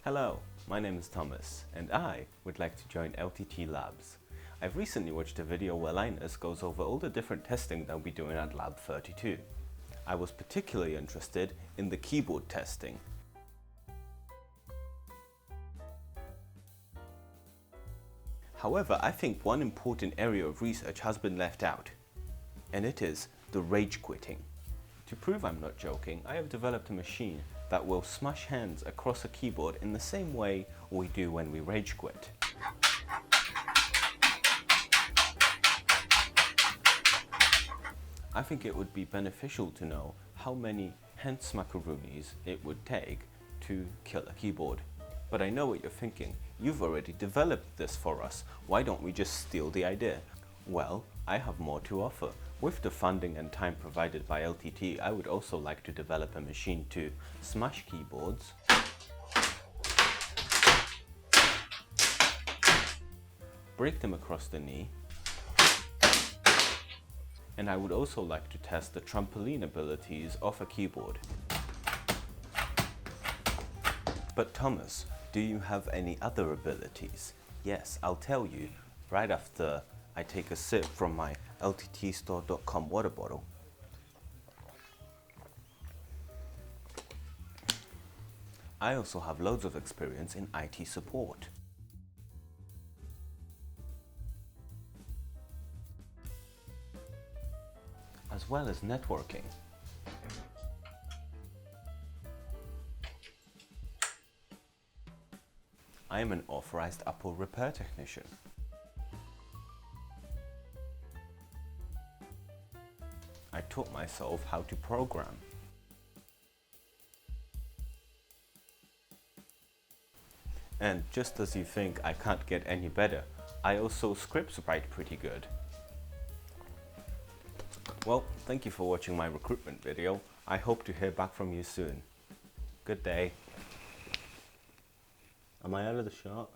Hello, my name is Thomas and I would like to join LTT Labs. I've recently watched a video where Linus goes over all the different testing they'll be doing at Lab 32. I was particularly interested in the keyboard testing. However, I think one important area of research has been left out, and it is the rage quitting. To prove I'm not joking, I have developed a machine that will smash hands across a keyboard in the same way we do when we rage quit. I think it would be beneficial to know how many hand smackaroonies it would take to kill a keyboard. But I know what you're thinking. You've already developed this for us. Why don't we just steal the idea? Well, I have more to offer. With the funding and time provided by LTT, I would also like to develop a machine to smash keyboards, break them across the knee, and I would also like to test the trampoline abilities of a keyboard. But Thomas, do you have any other abilities? Yes, I'll tell you right after I take a sip from my lttstore.com water bottle. I also have loads of experience in IT support. As well as networking. I am an authorized Apple repair technician. I taught myself how to program. And just as you think I can't get any better, I also scripts write pretty good. Well, thank you for watching my recruitment video. I hope to hear back from you soon. Good day. Am I out of the shot?